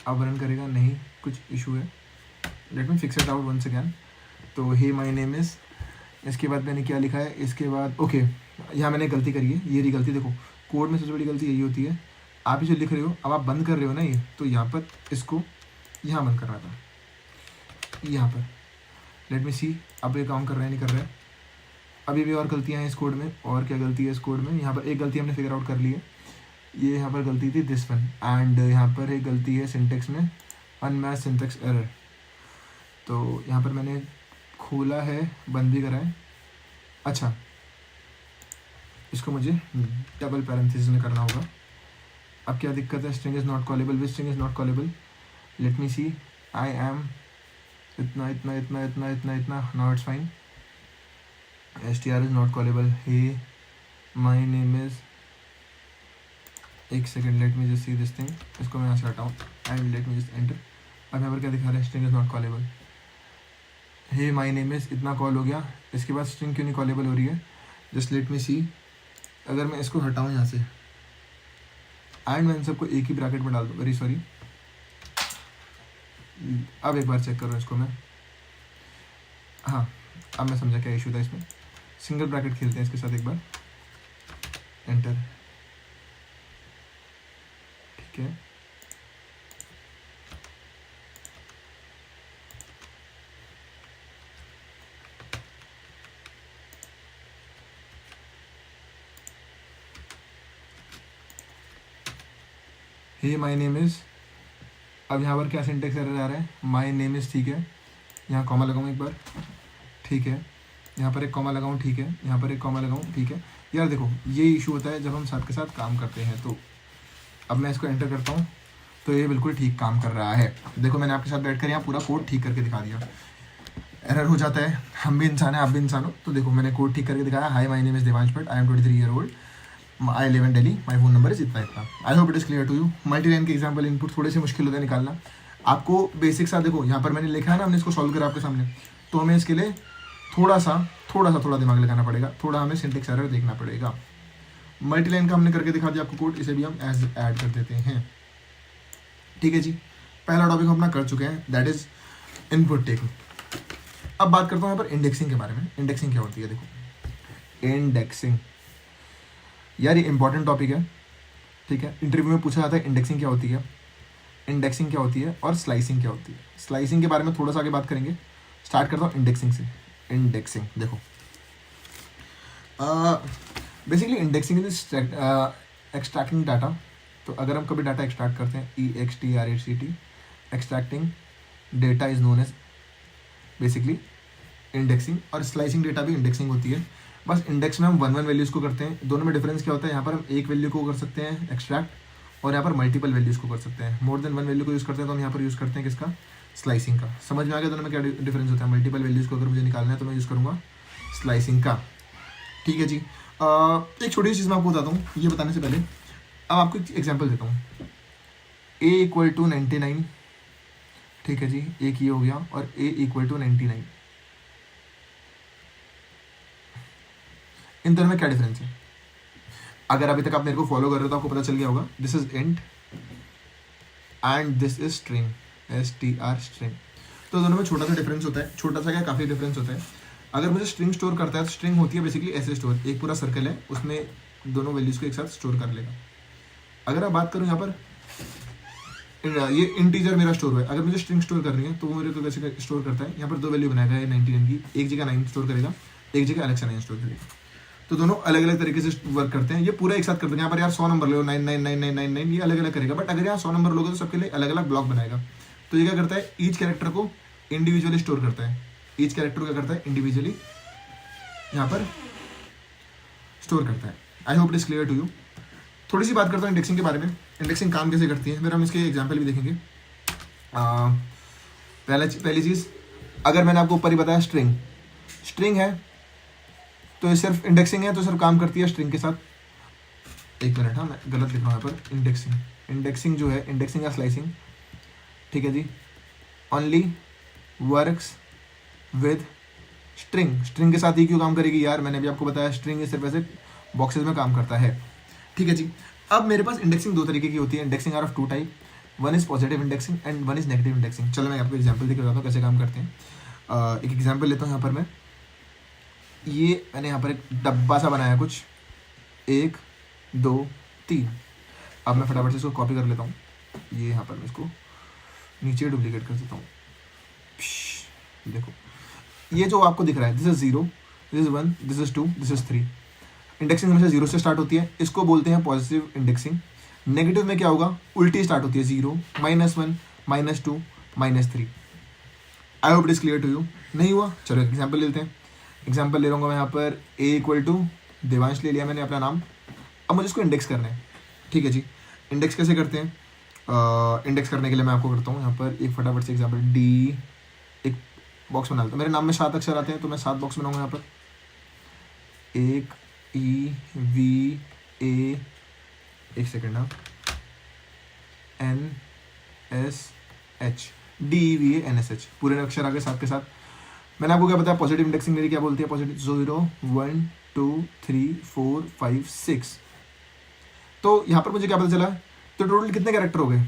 A: अब रन करेगा नहीं, कुछ इशू है, let me fix it out once again. तो hey my name is, इसके बाद मैंने क्या लिखा है, इसके बाद ओके यहाँ मैंने गलती करी है, ये रही गलती। देखो कोड में सबसे बड़ी गलती यही होती है, आप इसे लिख रहे हो, अब आप बंद कर रहे हो ना ये, तो यहाँ पर इसको यहाँ बंद करना था, यहाँ पर। लेट मी सी अब ये काम कर रहा है नहीं कर रहा है। अभी भी और गलतियाँ हैं इस कोड में, और क्या गलती है इस कोड में, यहाँ पर एक गलती हमने फिगर आउट कर ली है, ये यहाँ पर गलती थी दिस वन, एंड यहाँ पर एक गलती है सिंटेक्स में, अनमैच सिंटेक्स एरर। तो यहाँ पर मैंने खोला है, बंद भी करा है। अच्छा इसको मुझे डबल पैरेंथेसिस में करना होगा। अब क्या दिक्कत है, string is not callable, which string is not callable, let me see, I am इतना इतना इतना इतना इतना इतना, now it's fine, str is not callable, hey my name is, एक second let me just see this thing, इसको मैं यहाँ से हटाऊँ and let me just enter. अब यहाँ पर क्या दिखा रहा है, string is not callable, hey my name is इतना कॉल हो गया, इसके बाद स्ट्रिंग क्यों नहीं कॉलेबल हो रही है, जस्ट लेट मी सी। अगर मैं इसको हटाऊँ यहाँ से एंड मैं इन सबको एक ही ब्रैकेट में डाल दूँ, वेरी सॉरी। अब एक बार चेक करो इसको मैं, हाँ अब मैं समझा क्या इशू था इसमें। सिंगल ब्रैकेट खेलते हैं इसके साथ एक बार, एंटर, ठीक है। हे माई नेम इज़, अब यहाँ पर क्या सिंटेक्स एरर आ रहा है, माई नेम इज़, ठीक है। यहाँ कॉमा लगाऊँ एक बार, ठीक है। यहाँ पर एक कॉमा लगाऊँ, ठीक है। यहाँ पर एक कॉमा लगाऊँ, ठीक है। यार देखो ये इशू होता है जब हम साथ के साथ काम करते हैं। तो अब मैं इसको एंटर करता हूँ तो ये बिल्कुल ठीक काम कर रहा है। देखो मैंने आपके साथ बैठकर यहाँ पूरा कोड ठीक करके दिखा दिया। एरर हो जाता है, हम भी इंसान हैं, आप भी इंसान हो। तो देखो मैंने कोड ठीक करके दिखाया। Hi my name is Devansh Bhatt, I am 23 year old, I live in Delhi, my phone number is इतना इतना। I hope it is clear to you. Multi line के एग्जाम्पल इनपुट थोड़े से मुश्किल होता है निकालना। आपको बेसिक सा देखो यहाँ पर मैंने लिखा है ना, हमने इसको सॉल्व करा आपके सामने, तो हमें इसके लिए थोड़ा दिमाग लगाना पड़ेगा, थोड़ा हमें सिंटेक्स एरर देखना पड़ेगा। मल्टी लाइन का हमने करके दिखा दिया आपको कोड, इसे भी हम एज ऐड कर देते हैं। ठीक है जी, पहला टॉपिक हम अपना कर चुके हैं, दैट इज़ इनपुट टेकिंग। अब बात करता हूँ यहाँ पर इंडेक्सिंग के बारे में। इंडेक्सिंग क्या होती है? देखो, इंडेक्सिंग यार ये इंपॉर्टेंट टॉपिक है, ठीक है। इंटरव्यू में पूछा जाता है इंडेक्सिंग क्या होती है, इंडेक्सिंग क्या होती है और स्लाइसिंग क्या होती है। स्लाइसिंग के बारे में थोड़ा सा आगे बात करेंगे। स्टार्ट करता हूँ इंडेक्सिंग से। इंडेक्सिंग देखो, basically indexing is extracting data. तो अगर हम कभी डाटा एक्सट्रैक्ट करते हैं, EXTRACT, extracting data is known as basically indexing. और स्लाइसिंग डेटा भी इंडेक्सिंग होती है। बस इंडेक्स में हम वन वैल्यूज़ को करते हैं। दोनों में डिफरेंस क्या होता है? यहाँ पर हम एक वैल्यू को कर सकते हैं एक्सट्रैक्ट, और यहाँ पर मल्टीपल वैल्यूज़ को कर सकते हैं। मोर देन वन वैल्यू को यूज़ करते हैं तो हम यहाँ पर यूज़ करते हैं किसका? स्लाइसिंग का। समझ में आ गया दोनों में क्या डिफरेंस होता है? मल्टीपल वैल्यूज़ को अगर मुझे निकालना है तो मैं यूज़ करूँगा स्लाइसिंग का, ठीक है जी। एक छोटी सी चीज़ मैं आपको बताता हूँ ये बताने से पहले। अब आपको एक एग्जाम्पल देता हूँ। A = 99, ठीक है जी, एक ये हो गया, और A = 99। इन दोनों में क्या डिफरेंस है? अगर अभी तक आप मेरे को फॉलो कर रहे हो तो आपको पता चल गया होगा। This is int and this is string, STR string. तो दोनों में छोटा सा डिफरेंस होता है। छोटा सा क्या, काफ़ी डिफरेंस होता है। अगर मुझे स्ट्रिंग स्टोर करता है तो स्ट्रिंग होती है बेसिकली ऐसे स्टोर, एक पूरा सर्कल है उसमें दोनों वैल्यूज़ को एक साथ स्टोर कर लेगा। अगर आप बात करूँ यहाँ पर, ये इंटीजर मेरा स्टोर है। अगर मुझे स्ट्रिंग स्टोर करनी है तो वो मेरे को कैसे स्टोर करता है? यहाँ पर दो वैल्यू बनाएगा, ये 99 की, एक जगह 9 स्टोर करेगा, एक जगह अलग से 9 स्टोर करेगा। तो दोनों अलग अलग तरीके से वर्क करते हैं। ये पूरा एक साथ करते हैं। यहाँ पर यार 100 नंबर लो, 999999, ये अलग अलग करेगा। बट अगर यहाँ 100 नंबर लोगे तो सबके लिए अलग अलग ब्लॉक बनाएगा। तो ये क्या करता है? ईच कैरेक्टर को इंडिविजुअली स्टोर करता है। ईच कैरेक्टर को क्या करता है? इंडिविजुअली यहाँ पर स्टोर करता है। I hope it is clear to you. थोड़ी सी बात करता हूँ इंडेक्सिंग के बारे में। इंडेक्सिंग काम कैसे करती है, फिर हम इसके एग्जाम्पल भी देखेंगे। पहली चीज़, अगर मैंने आपको ऊपर ही बताया स्ट्रिंग है तो ये सिर्फ इंडेक्सिंग है, तो सिर्फ काम करती है स्ट्रिंग के साथ। एक मिनट, हाँ मैं गलत लिख रहा हूँ यहाँ पर। इंडेक्सिंग जो है, इंडेक्सिंग या स्लाइसिंग, ठीक है जी, ओनली वर्क्स विद स्ट्रिंग के साथ ही क्यों काम करेगी यार? मैंने भी आपको बताया स्ट्रिंग सिर्फ ऐसे बॉक्सेस में काम करता है, ठीक है जी। अब मेरे पास इंडेक्सिंग दो तरीके की होती है। Indexing are of two type, one is positive indexing and one is negative indexing. चलो मैं आपको एग्जांपल देकर बताता हूँ कैसे काम करते हैं। एक एग्जांपल लेता हूँ यहाँ पर मैं। ये मैंने यहाँ पर एक डब्बा सा बनाया कुछ, 1 2 3। अब मैं फटाफट से इसको कॉपी कर लेता हूँ। ये यहाँ पर मैं इसको नीचे डुप्लीकेट कर देता हूँ। देखो ये जो आपको दिख रहा है, this is 0, this is 1, this is 2, this is 3। Indexing हमेशा 0 से स्टार्ट होती है, इसको बोलते हैं पॉजिटिव इंडेक्सिंग। नेगेटिव में क्या होगा? उल्टी स्टार्ट होती है, 0, -1, -2, -3। I hope it is clear to you. नहीं हुआ? चलो एक एग्जाम्पल लेते हैं। एग्जाम्पल ले लूँगा मैं यहाँ पर। A = देवांश ले लिया मैंने अपना नाम। अब मुझे इसको इंडेक्स करना है, ठीक है जी। इंडेक्स कैसे करते हैं? इंडेक्स करने के लिए मैं आपको करता हूँ यहाँ पर एक फटाफट से एग्जाम्पल। D, एक बॉक्स बना लेता हूँ। मेरे नाम में 7 अक्षर आते हैं तो मैं 7 बॉक्स बनाऊँगा यहाँ पर। 1 E V A, एक सेकेंड ना, N S H, D E V A N S H, पूरे अक्षर आगे 7 के साथ। मैंने आपको क्या बताया? पॉजिटिव इंडेक्सिंग मेरी क्या बोलती है? पॉजिटिव 0 1 2 3 4 5 6। तो यहाँ पर मुझे क्या पता चला? तो टोटल कितने कैरेक्टर हो गए?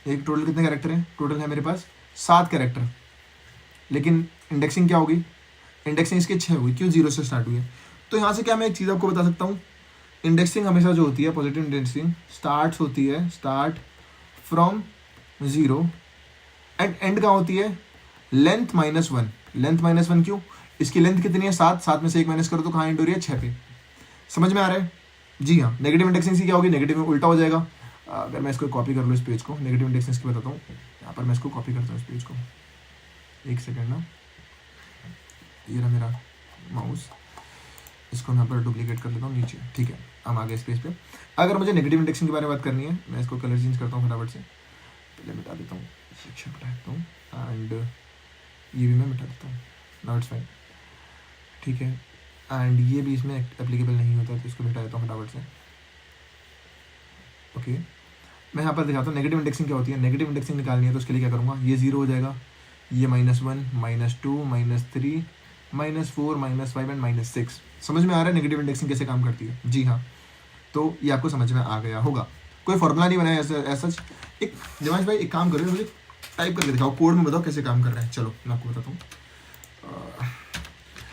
A: एक टोटल कितने कैरेक्टर हैं? टोटल है मेरे पास 7 कैरेक्टर। लेकिन इंडेक्सिंग क्या होगी? इंडेक्सिंग इसकी 6 होगी। क्यों? 0 से स्टार्ट हुई है। तो यहाँ से क्या मैं एक चीज़ आपको बता सकता हूँ, इंडेक्सिंग हमेशा जो होती है, positive indexing start from 0 and and कहाँ होती है? लेंथ -1। लेंथ -1 क्यों? इसकी लेंथ कितनी है? 7 में से 1 माइनस करो तो कहाँ एंड हो रही है? 6 पे। समझ में आ रहा है? जी हाँ। नेगेटिव इंडेक्सिंग की क्या होगी? नेगेटिव में उल्टा हो जाएगा। अगर मैं इसको कॉपी कर लूँ इस पेज को, नेगेटिव इंडेक्सिंग की बताता हूँ। यहाँ पर मैं इसको कॉपी करता हूँ इस पेज को, एक सेकेंड ना, ये रहा मेरा माउस, इसको मैं यहाँ पर डुप्लीकेट कर लेता हूँ नीचे, ठीक है। हम आगे इस पेज पे। अगर मुझे नेगेटिव इंडेक्सिंग के बारे में बात करनी है, मैं इसको कलर चेंज करता हूँ फटाफट से। पहले मिटा देता हूँ, सेक्शन मिटा देता हूँ, एंड ये भी मैं मिटा देता हूँ। नाउ इट्स फाइन, ठीक है। एंड ये भी इसमें एप्लीकेबल नहीं होता तो इसको मिटा देता हूँ फटाफट से। ओके, मैं यहाँ पर दिखाता हूँ नेगेटिव इंडेक्सिंग क्या होती है। नेगेटिव इंडेक्सिंग निकालनी है तो उसके लिए क्या करूँगा? ये 0 हो जाएगा, ये -1 -2 -3 -4 -5 एंड -6। समझ में आ रहा है नेगेटिव इंडेक्सिंग कैसे काम करती है? जी हाँ। तो ये आपको समझ में आ गया होगा। कोई फॉर्मूला नहीं बनाया ऐसा सच। एक दिमाग भाई एक काम करो, मुझे टाइप करके दिखाओ, कोड में बताओ कैसे काम कर रहे हैं। चलो मैं आपको बताता हूँ।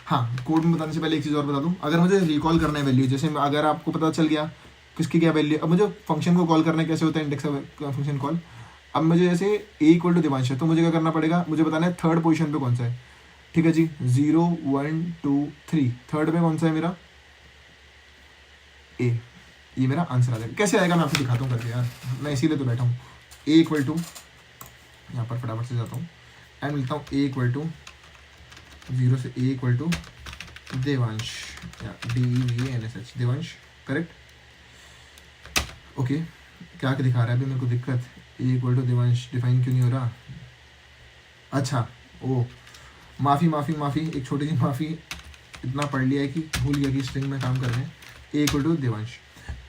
A: हाँ, कोड में बताने से पहले एक चीज़ और बता दूँ, अगर मुझे रिकॉल करना है वैल्यू, जैसे अगर आपको पता चल गया किसकी क्या वैल्यू, अब मुझे फंक्शन को कॉल करना कैसे होता है, इंडेक्स फंक्शन कॉल। अब मुझे जैसे ए इक्वल टू दिवांश है, तो मुझे क्या करना पड़ेगा, मुझे बताना है थर्ड पोजीशन पे कौन सा है। ठीक है जी, 0 1 2 3, थर्ड पे कौन सा है मेरा, ए। ये मेरा आंसर आ जाएगा। कैसे आएगा मैं आपको दिखाता हूँ करके यार, मैं इसीलिए तो बैठा हूँ। ए इक्वल टू, यहाँ पर फटाफट से जाता हूँ एंड मिलता हूँ ए इक्वल टू 0 से ए इक्वल टू देवांश, या DEVANSH, देवांश, करेक्ट। ओके, क्या दिखा रहा है अभी मेरे को दिक्कत, ए इक्वल टू देवांश डिफाइन क्यों नहीं हो रहा। अच्छा, ओ माफ़ी माफ़ी माफ़ी, एक छोटी सी माफ़ी, इतना पढ़ लिया है कि भूल गया कि स्ट्रिंग में काम कर रहे हैं। ए इक्वल टू देवांश।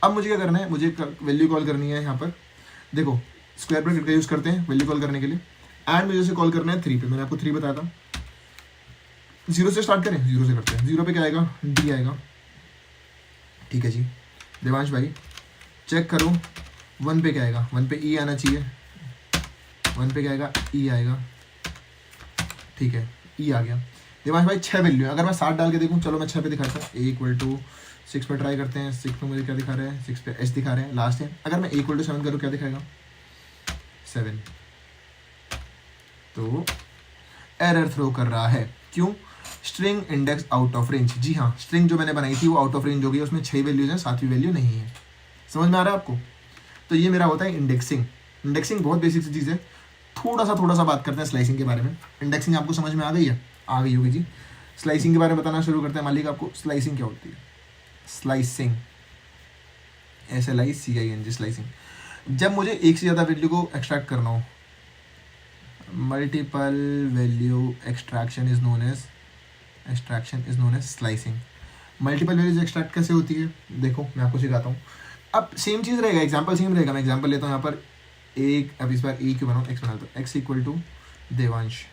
A: अब मुझे क्या करना है, मुझे वैल्यू कॉल करनी है। यहाँ पर देखो स्क्वायर ब्रैकेट का यूज़ करते हैं वैल्यू कॉल करने के लिए, एंड मुझे इसे कॉल करना है 3 पे। मैंने आपको 3 बताया था। 0 से स्टार्ट करें, 0 से करते हैं। 0 पे क्या आएगा, डी आएगा। ठीक है जी, देवांश भाई चेक करो 1 पे क्या आएगा, 1 पे ई आना चाहिए, 1 पे क्या आएगा, ई आएगा। ठीक है, ई आ गया। देवांश भाई 6 वैल्यू है, अगर मैं 7 डाल के देखूँ, चलो मैं 6 पे दिखाता हूँ। ए इक्वल टू 6 पे ट्राई करते हैं। 6 पे मुझे क्या दिखा रहे हैं, 6 पे एच दिखा रहे हैं, लास्ट है। अगर मैं ए इक्वल टू 7 करूँ क्या दिखाएगा, 7। तो एरर थ्रो कर रहा है, क्यों, string index out of range. जी हाँ, स्ट्रिंग जो मैंने बनाई थी वो आउट ऑफ रेंज हो गई, उसमें 6 वैल्यूज हैं, 7वीं वैल्यू नहीं है। समझ में आ रहा है आपको। तो ये मेरा होता है इंडेक्सिंग। इंडेक्सिंग बहुत बेसिक सी चीज़ है। थोड़ा सा बात करते हैं स्लाइसिंग के बारे में। इंडेक्सिंग आपको समझ में आ गई है, आ गई होगी जी। स्लाइसिंग के बारे में बताना शुरू करते हैं। मालिक आपको स्लाइसिंग क्या होती है, स्लाइसिंग, SLICING, स्लाइसिंग। जब मुझे एक से ज़्यादा वैल्यू को एक्सट्रैक्ट करना हो, multiple value extraction is known as slicing. Multiple values extract कैसे होती है, देखो मैं आपको सिखाता हूँ। अब सेम चीज़ रहेगा, एग्जाम्पल सेम रहेगा। मैं एग्जाम्पल लेता हूँ यहाँ पर एक, अब इस बार ए क्यों बनाऊँ, एक्स बना दो, एक्स इक्वल टू देवांश।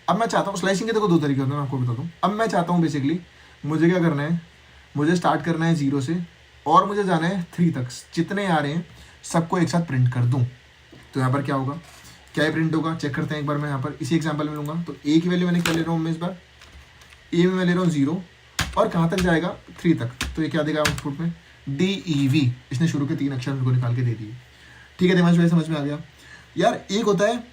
A: अब मैं चाहता हूँ, स्लाइसिंग के देखो 2 तरीके होते हैं, मैं आपको बता दूँ। अब मैं चाहता हूँ बेसिकली मुझे क्या करना है, मुझे स्टार्ट करना है 0 से और मुझे जाना है 3 तक। जितने आ रहे हैं सबको एक साथ प्रिंट कर दूँ, तो यहाँ पर क्या होगा, क्या ही प्रिंट होगा, चेक करते हैं एक बार। मैं यहाँ पर इसी एग्जाम्पल में लूँगा, तो ए की वैल्यू मैंने क्या ले रहा हूँ मैं इस बार, ए में मैं ले रहा हूँ 0, और कहाँ तक जाएगा, 3 तक। तो ये क्या देगा आउटपुट में, DEV। इसने शुरू के 3 अक्षर मेरे को निकाल के दे दिए। ठीक है दिमाग में समझ में आ गया यार। एक होता है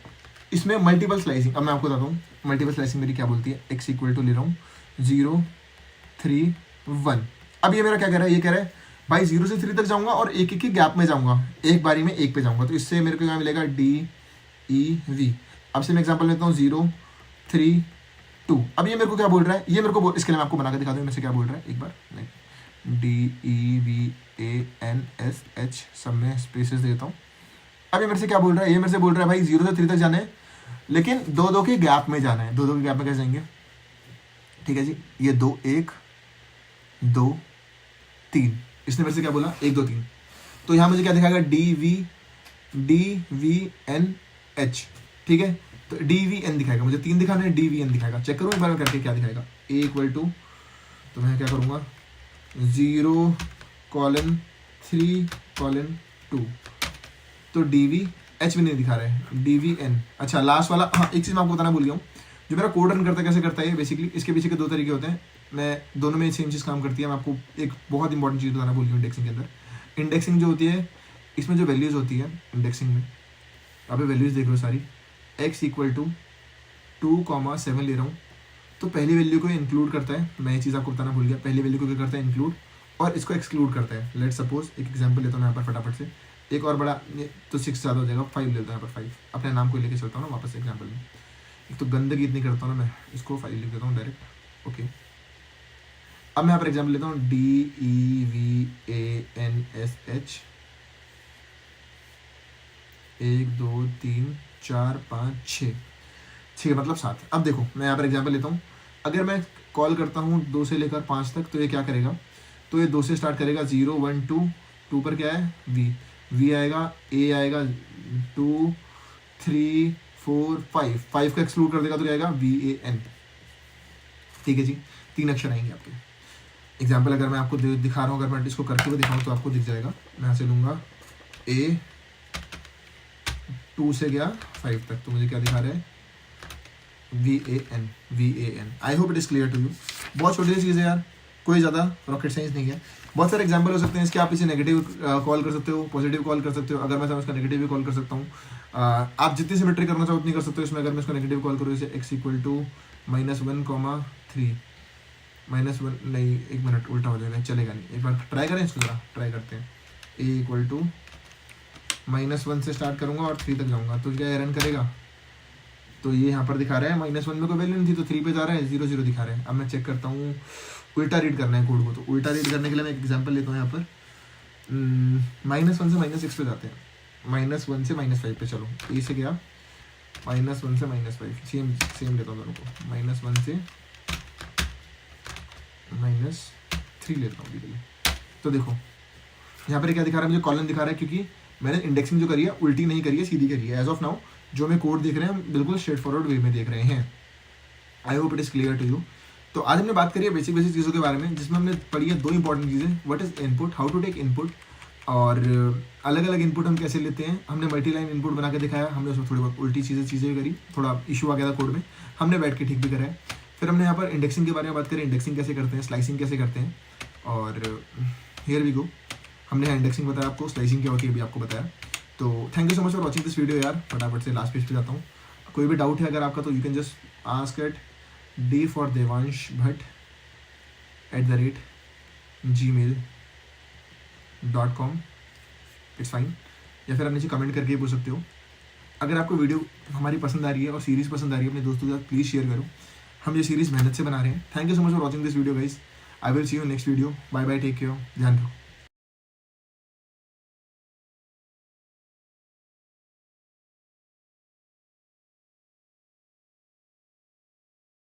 A: इसमें मल्टीपल स्लाइसिंग। अब मैं आपको बताता हूँ मल्टीपल स्लाइसिंग मेरी क्या बोलती है। एक्स इक्वल टू ले रहा हूँ 0 3 1। अब ये मेरा क्या कह रहा है, ये कह रहा है भाई 0 से 3 तक जाऊँगा और एक एक गैप में जाऊँगा, एक बारी में एक पे जाऊँगा। तो इससे मेरे को क्या मिलेगा, DEV। अब से मैं एग्जाम्पल लेता हूँ 0 3 2। अब ये मेरे को क्या बोल रहा है, ये मेरे को इसके लिए मैं आपको बना के दिखा दूँ मेरे से क्या बोल रहा है एक बार। DEVANSH, सब में स्पेसेस देता हूँ। अब ये मेरे से क्या बोल रहा है, ये मेरे से बोल रहा है भाई 0 से 3 तक जाना है, लेकिन 2 के गैप में जाना है। 2 के गैप में कैसे जाएंगे, ठीक है जी, ये 2 1 2 3। इसने मेरे से क्या बोला, 1 2 3। तो यहाँ मुझे क्या दिखाएगा, DVNH। ठीक है, तो DVN दिखाएगा, मुझे 3 दिखाना है, DVN दिखाएगा। चेक करूँ एक बार करके क्या दिखाएगा। A इक्वल टू, तो मैं क्या करूँगा 0:3:2। तो DVH भी नहीं दिखा रहा है, DVN। अच्छा लास्ट वाला, हाँ एक चीज़ मैं आपको बताना भूल गया हूँ। जो मेरा कोड रन करता है कैसे करता है, बेसिकली इसके पीछे के 2 तरीके होते हैं। मैं दोनों में सेम चीज़ काम करती है। मैं आपको एक बहुत इंपॉर्टेंट चीज़ बताना भूल गया इंडेक्सिंग के अंदर। इंडेक्सिंग जो होती है, इसमें जो वैल्यूज़ होती है इंडेक्सिंग में, आप वैल्यूज़ देख लो सारी। x इक्वल टू 2,7 ले रहा हूँ, तो पहली वैल्यू को इंक्लूड करता है। मैं ये चीज़ आपको बताना भूल गया, पहली वैल्यू को क्या करता है, इंक्लूड, और इसको एक्सक्लूड करता है। लेट सपोज एक एग्जांपल लेता हूँ यहाँ पर फटाफट से, एक और बड़ा, तो 6 ज़्यादा हो जाएगा, 5 लेता हूँ यहाँ पर। 5 अपने नाम को लेके चलता हूँ ना वापस एग्जाम्पल में। एक तो गंदगी इतनी करता हूँ ना मैं, इसको 5 लिख देता हूँ डायरेक्ट। ओके, अब मैं यहाँ पर एग्जाम्पल लेता हूँ DEVANSH 1 2 3 4 5 6, ठीक है, मतलब 7। अब देखो मैं यहाँ पर एग्जाम्पल लेता हूँ। अगर मैं कॉल करता हूँ 2 से लेकर 5 तक, तो ये क्या करेगा, तो ये 2 से स्टार्ट करेगा, 0 1 2, 2 पर क्या है, V आएगा, A आएगा, 2 3 4 5, 5 को एक्सक्लूड कर देगा तो क्या आएगा, VAN। ठीक है जी, 3 अक्षर आएंगे आपके। एग्जाम्पल अगर मैं आपको दिखा रहा हूँ, अगर मैं इसको करके भी दिखाऊँ तो आपको दिख जाएगा। मैं यहाँ से लूँगा A 2 से गया 5 तक, तो मुझे क्या दिखा रहा है, VAN। I hope it is clear to you. बहुत छोटी सी चीज़ है यार, कोई ज़्यादा रॉकेट साइंस नहीं है। बहुत सारे एग्जांपल हो सकते हैं इसके, आप इसे नेगेटिव कॉल कर सकते हो, पॉजिटिव कॉल कर सकते हो। अगर मैं उसका नेगेटिव भी कॉल कर सकता हूँ, आप जितनी सिमेट्री करना चाहो उतनी कर सकते हो इसमें। अगर मैं इसका नेगेटिव कॉल करूँ, जैसे x = -1, 3 -1 नहीं, 1 मिनट, उल्टा हो जाएगा, चलेगा नहीं। एक बार ट्राई करें इसको, ज़रा ट्राई करते हैं। a = -1 से स्टार्ट करूँगा और 3 तक जाऊँगा, तो क्या रन करेगा, तो ये यहाँ पर दिखा रहा है -1 में कोई वैल्यू नहीं थी, तो 3 पे जा रहा है, 0 0 दिखा रहा है। अब मैं चेक करता हूँ, उल्टा रीड करना है कोड को, तो उल्टा रीड करने के लिए मैं एक एग्जांपल लेता हूँ यहाँ पर। -1 से -6 पे जाते हैं, -1 से -5 पे, चलो ए से गया -1 से -5, सेम लेता हूँ दोनों को, -1 से -3 लेता हूँ अभी। तो देखो यहाँ पर क्या दिखा रहा है, मुझे कॉलन दिखा रहा है, क्योंकि मैंने इंडेक्सिंग जो करी है उल्टी नहीं करी है, सीधी करी है। एज ऑफ नाउ जो मैं कोड देख रहे हैं हम बिल्कुल स्ट्रेट फॉरवर्ड वे में देख रहे हैं। I hope it is clear to you. तो आज हमने बात करी है बेसिक चीज़ों के बारे में, जिसमें हमने पढ़ी है 2 इंपॉर्टेंट चीज़ें, what is input, how to take input, और अलग अलग इनपुट हम कैसे लेते हैं। हमने मल्टी लाइन इनपुट बना के दिखाया, हमने उसमें थोड़ी बहुत उल्टी चीज़ें करी, थोड़ा इशू आ गया था कोड में, हमने बैठ के ठीक भी करा है। फिर हमने यहाँ पर इंडेक्सिंग के बारे में बात करी, इंडेक्सिंग कैसे करते हैं, स्लाइसिंग कैसे करते हैं, और हियर वी गो, हमने यहाँ इंडेक्सिंग बताया आपको, स्लाइसिंग क्या होती है भी आपको बताया। तो thank you so much for watching this video यार। फटाफट से लास्ट पेज पे जाता हूँ। कोई भी डाउट है अगर आपका, तो you can just ask at d4devanshbhatt@gmail.com, it's fine. या फिर आप नीचे कमेंट करके पूछ सकते हो। अगर आपको वीडियो हमारी पसंद आ रही है और सीरीज़ पसंद आ रही है, अपने दोस्तों के साथ प्लीज़ शेयर करो। हम ये सीरीज़ मेहनत से बना रहे हैं। Thank you so much for watching this video guys. I will see you next video. Bye bye, take care, ध्यान रखो।